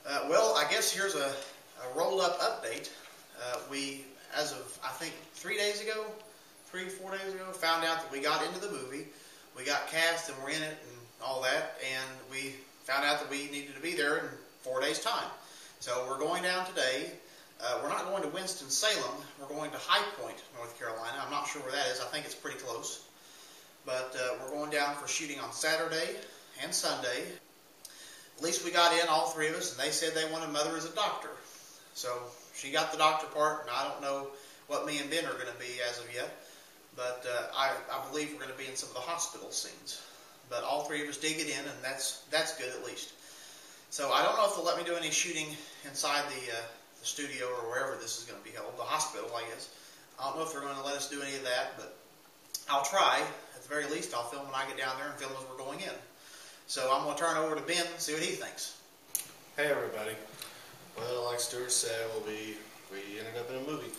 Well, I guess here's a rolled-up update. We, as of, I think, 4 days ago, found out that we got into the movie. We got cast and we're in it and all that, and we found out that we needed to be there in 4 days' time. So we're going down today. We're not going to Winston-Salem. We're going to High Point, North Carolina. I'm not sure where that is. I think it's pretty close. But we're going down for shooting on Saturday and Sunday. At least we got in, all three of us, and they said they wanted Mother as a doctor. So she got the doctor part, and I don't know what me and Ben are going to be as of yet. But I believe we're going to be in some of the hospital scenes. But all three of us did get in, and that's good at least. So I don't know if they'll let me do any shooting inside the studio or wherever this is going to be held, the hospital, I guess. I don't know if they're going to let us do any of that, but I'll try. At the very least, I'll film when I get down there and film as we're going in. So I'm going to turn it over to Ben and see what he thinks. Hey everybody. Well, like Stuart said, we ended up in a movie.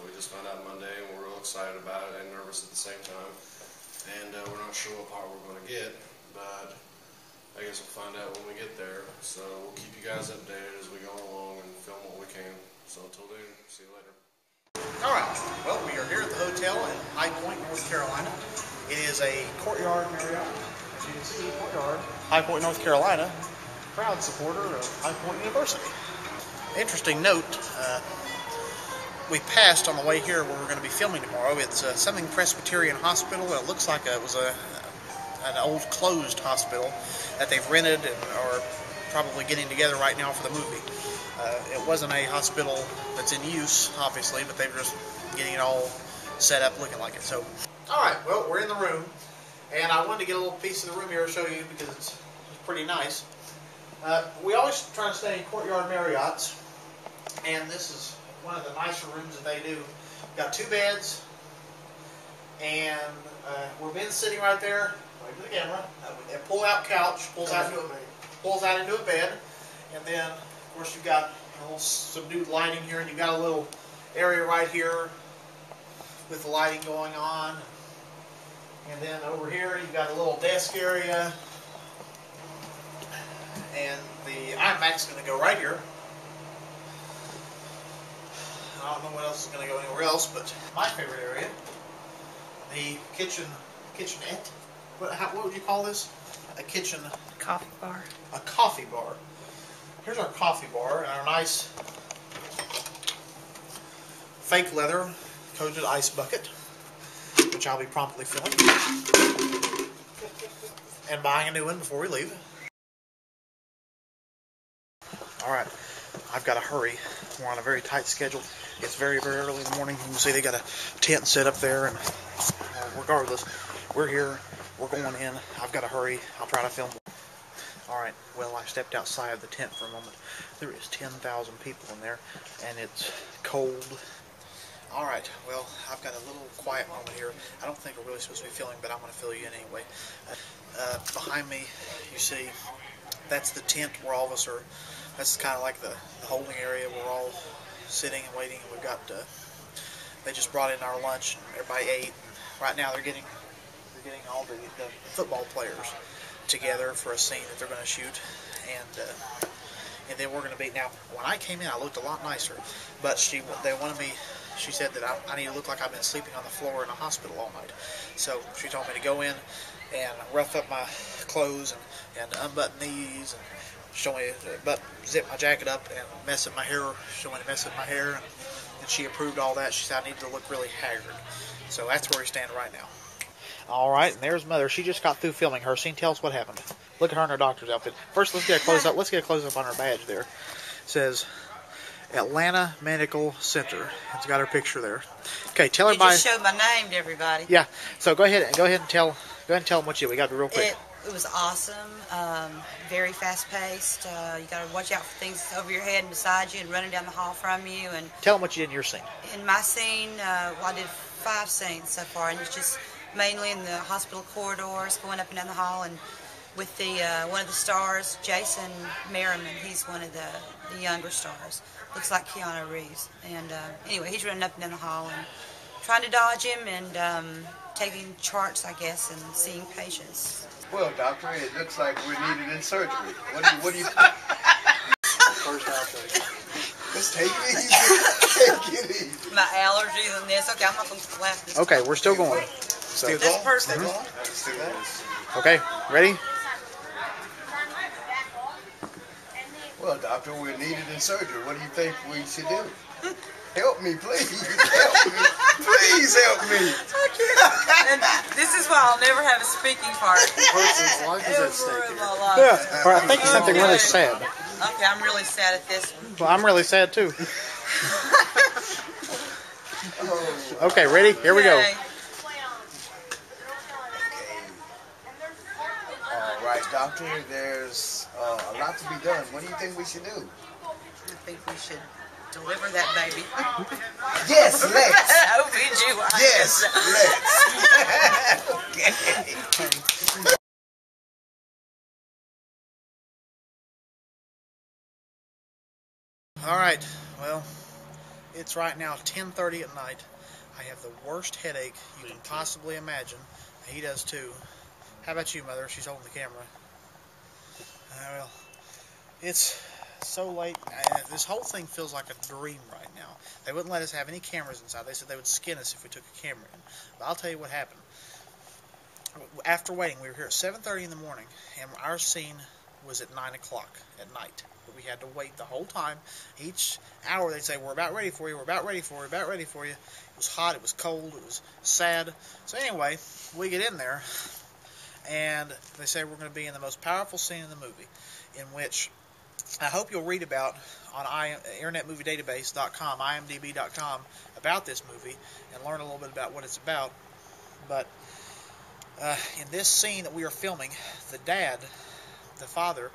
We just found out Monday and we're real excited about it and nervous at the same time. And we're not sure what part we're going to get, but I guess we'll find out when we get there. So we'll keep you guys updated as we go along and film what we can. So until then, see you later. Alright, well, we are here at the hotel in High Point, North Carolina. It is a Courtyard Marriott. As you can see, Courtyard, High Point, North Carolina, proud supporter of High Point University. Interesting note, we passed on the way here where we're going to be filming tomorrow. It's something Presbyterian Hospital. It looks like it was an old closed hospital that they've rented and are probably getting together right now for the movie. It wasn't a hospital that's in use, obviously, but they're just getting it all set up looking like it. So, alright, well, we're in the room, and I wanted to get a little piece of the room here to show you because it's pretty nice. We always try to stay in Courtyard Marriotts, and this is one of the nicer rooms that they do. Got 2 beds, and we're Ben sitting right there, right to the camera. A pull-out couch, pulls out into a bed, and then, of course, you've got a little subdued lighting here, and you've got a little area right here with the lighting going on. And then over here, you've got a little desk area, and the iMac's going to go right here. I don't know what else is going to go anywhere else, but my favorite area, the kitchenette. What would you call this? A kitchen. Coffee bar. A coffee bar. Here's our coffee bar and our nice fake leather coated ice bucket, which I'll be promptly filling and buying a new one before we leave. Alright, I've got to hurry. We're on a very tight schedule. It's very, very early in the morning. You can see they got a tent set up there, and regardless, we're here. We're going in. I've got to hurry. I'll try to film. Alright, well, I stepped outside of the tent for a moment. There is 10,000 people in there, and it's cold. Alright, well, I've got a little quiet moment here. I don't think we're really supposed to be filming, but I'm going to fill you in anyway. Behind me, you see, that's the tent where all of us are. That's kind of like the holding area. We're all sitting and waiting. We've got, they just brought in our lunch, and everybody ate. Right now they're getting all the football players together for a scene that they're going to shoot, and then we're going to be. Now, when I came in, I looked a lot nicer, but she said that I need to look like I've been sleeping on the floor in a hospital all night. So she told me to go in and rough up my clothes and unbutton these and show me zip my jacket up and mess up my hair, show me to mess up my hair, and she approved all that. She said I need to look really haggard. So that's where we stand right now. Alright, and there's Mother. She just got through filming her scene. Tell us what happened. Look at her in her doctor's outfit. First, let's get a close-up. Let's get a close-up on her badge there. It says Atlanta Medical Center. It's got her picture there. Okay, tell everybody. You just showed my name to everybody. Yeah. So go ahead and tell them what you did. We got to be real quick. It was awesome. Very fast-paced. You got to watch out for things over your head and beside you and running down the hall from you. And tell them what you did in your scene. In my scene, well, I did 5 scenes so far, and it's just mainly in the hospital corridors, going up and down the hall, and with the one of the stars, Jason Merriman. He's one of the younger stars. Looks like Keanu Reeves. And anyway, he's running up and down the hall and trying to dodge him and taking charts, I guess, and seeing patients. Well, doctor, it looks like we're needed in surgery. What do you first outtake. Let's take it easy. Take it easy. My allergies and this. Okay, I'm not going to laugh this Okay, time. we're still going. Still That's going? perfect. Let's do that. Okay, ready? Well, doctor, we're needed in surgery. What do you think we should do? Help me, please. Help me. Please help me. And this is why I'll never have a speaking part. Person's life is at Ever stake in here. my life. Yeah. All right, I think it's something really sad. Okay, I'm really sad at this one. Well, I'm really sad too. Okay, ready? Here we go. Okay. All right, doctor, there's a lot to be done. What do you think we should do? I think we should deliver that baby. Yes, let's. OBGYN. Yes, let's. Okay. All right, well, it's right now 10:30 at night. I have the worst headache you can possibly imagine. He does too. How about you, Mother? She's holding the camera. Well, it's so late. This whole thing feels like a dream right now. They wouldn't let us have any cameras inside. They said they would skin us if we took a camera in. But I'll tell you what happened. After waiting, we were here at 7:30 in the morning, and our scene was at 9 o'clock at night. But we had to wait the whole time. Each hour they'd say, we're about ready for you, we're about ready for you, we're about ready for you. It was hot, it was cold, it was sad. So anyway, we get in there, and they say we're going to be in the most powerful scene in the movie, in which I hope you'll read about on InternetMovieDatabase.com, IMDb.com, about this movie, and learn a little bit about what it's about. But in this scene that we are filming, the dad, the father,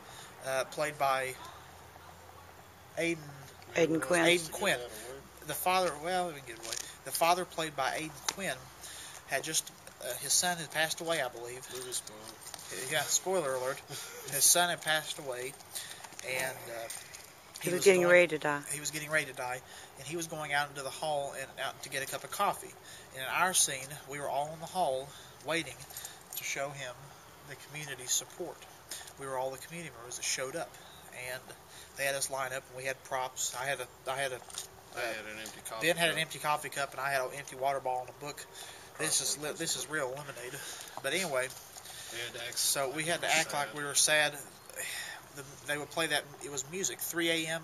played by Aidan Quinn. The father, well, we can get it away. The father, played by Aidan Quinn, had just, his son had passed away, I believe. Yeah, spoiler alert. His son had passed away, and he was getting ready to die. He was getting ready to die, and he was going out into the hall and out to get a cup of coffee. And in our scene, we were all in the hall waiting to show him the community support. We were all the community members that showed up, and they had us line up, and we had props. I had an empty coffee. Ben had an empty coffee cup, and I had an empty water bottle and a book. This is real lemonade. But anyway, so we had to act like we were sad. They would play that, it was music, 3 a.m.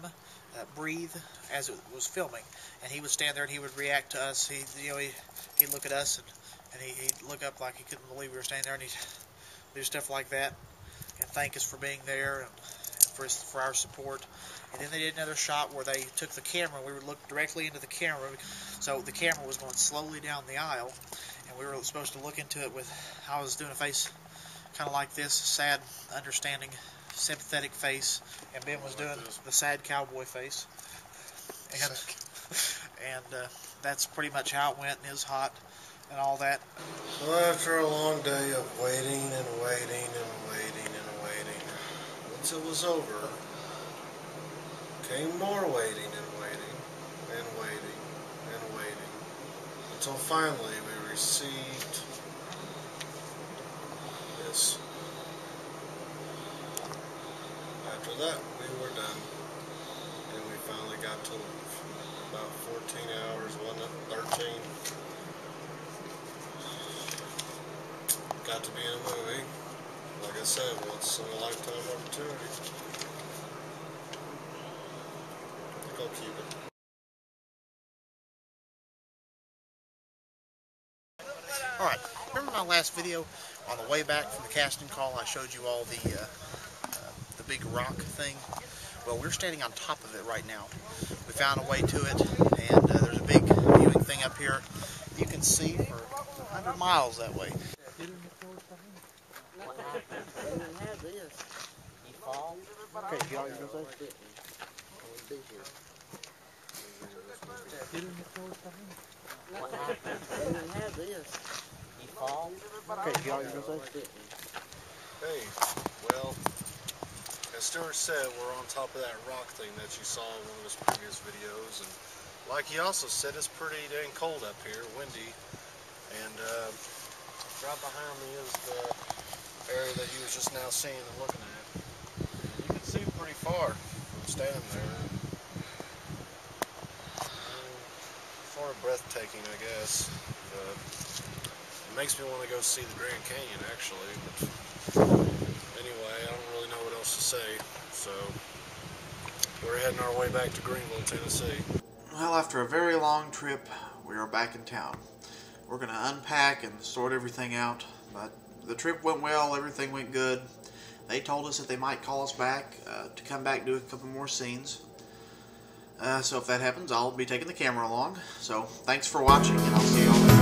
Breathe, as it was filming, and he would stand there and he would react to us. He'd look at us and he'd look up like he couldn't believe we were standing there, and he'd do stuff like that and thank us for being there and for our support. And then they did another shot where they took the camera. We would look directly into the camera, so the camera was going slowly down the aisle, and we were supposed to look into it with, I was doing a face kind of like this, sad, understanding, sympathetic face, and Ben was doing the sad cowboy face. And that's pretty much how it went, and it was hot and all that. So after a long day of waiting and waiting and waiting and waiting, once it was over, came more waiting and waiting and waiting and waiting, until finally we received this. After that, we were done, and we finally got to leave. About 14 hours, wasn't it? 13. Got to be in a movie. Like I said, once in a lifetime opportunity. I think I'll keep it. Alright, remember my last video on the way back from the casting call? I showed you all the big rock thing. Well, we're standing on top of it right now. We found a way to it, and there's a big viewing thing up here. You can see for 100 miles that way. Okay, you all you're going to say? Okay, you all you're going to say? Hey, well, as Stuart said, we're on top of that rock thing that you saw in one of his previous videos, and like he also said, it's pretty dang cold up here, windy, and right behind me is the area that he was just now seeing and looking at. You can see pretty far. stand there. Sort of breathtaking, I guess. It makes me want to go see the Grand Canyon, actually. But anyway, I don't really know what else to say. So we're heading our way back to Greenville, Tennessee. Well, after a very long trip, we are back in town. We're going to unpack and sort everything out, but the trip went well, everything went good. They told us that they might call us back to come back and do a couple more scenes. So if that happens, I'll be taking the camera along. So thanks for watching, and I'll see you all later.